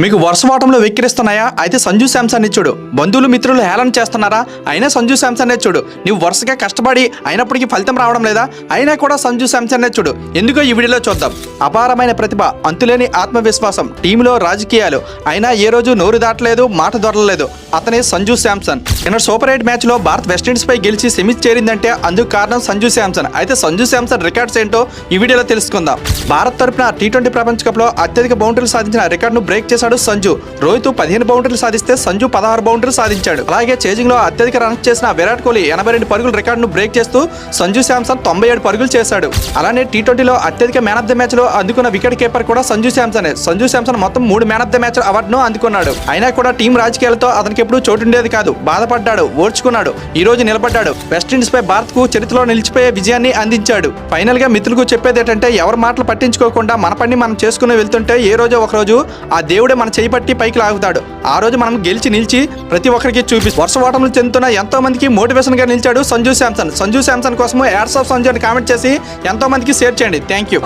మీకు వరుస ఓటంలో వెక్కిరిస్తున్నాయా? అయితే సంజు శాంసన్ చూడు. బంధువులు మిత్రులు హేళన చేస్తున్నారా? అయినా సంజు శాంసన్ చూడు. నువ్వు వరుసగా కష్టపడి అయినప్పటికీ ఫలితం రావడం లేదా? అయినా కూడా సంజు శాంసన్ చూడు. ఎందుకో ఈ వీడియోలో చూద్దాం. అపారమైన ప్రతిభ, అంతులేని ఆత్మవిశ్వాసం, టీంలో రాజకీయాలు, అయినా ఏ రోజు నోరు దాటలేదు, మాట దొరలలేదు. అతనే సంజు శాంసన్. నిన్న సూపర్ 8 మ్యాచ్లో భారత్ వెస్టిండీస్ పై గెలిచి సెమీస్ చేరిందంటే అందుకు కారణం సంజు శాంసన్. అయితే సంజు శాంసన్ రికార్డ్స్ ఏంటో ఈ వీడియోలో తెలుసుకుందాం. భారత్ తరపున T20 ప్రపంచ కప్ లో అత్యధిక బౌండరీలు సాధించిన రికార్డును బ్రేక్ చేశాడు సంజు. రోహిత్ 15 బౌండరీలు సాధిస్తే సంజు 16 బౌండరీలు సాధించాడు. అలాగే చేజింగ్ లో అత్యధిక రన్స్ చేసిన విరాట్ కోహ్లీ 82 పరుగుల రికార్డును బ్రేక్ చేస్తూ సంజు శాంసన్ 97 పరుగులు చేశాడు. అలానే T20లో అత్యధిక మ్యాన్ ఆఫ్ ద మ్యాచ్ లో అందుకున్న వికెట్ కీపర్ కూడా సంజు శాంసన్. సంజు శాంసన్ మొత్తం 3 మ్యాన్ ఆఫ్ ద మ్యాచ్ అవార్డును అందుకున్నాడు. అయినా కూడా టీం రాజకీయాలతో అతనికి ఎప్పుడు చోటుండేది కాదు. బాధపడ్డాడు, ఓర్చుకున్నాడు, ఈ రోజు నిలబడ్డాడు. వెస్టిండీస్ పై భారత్ కు చరిత్రలో నిలిచిపోయే విజయాన్ని అందించాడు. ఫైనల్ గా మిత్రులకు చెప్పేది ఏంటంటే, ఎవరి మాటలు పట్టించుకోకుండా మన పని మనం చేసుకుని వెళ్తుంటే ఏ రోజో ఒక రోజు ఆ దేవుడే మన చేయి పట్టి పైకి లాగుతాడు. ఆ రోజు మనం గెలిచి నిలిచి ప్రతి ఒక్కరికి చూపిస్తాం. వరుస ఓటములు చెందుతున్న ఎంతో మందికి మోటివేషన్ గా నిలిచాడు సంజు శాంసన్. సంజు శాంసన్ కోసం యాడ్స్ ఆఫ్ సంజు అని కామెంట్ చేసి ఎంతో మందికి షేర్ చేయండి. Thank you.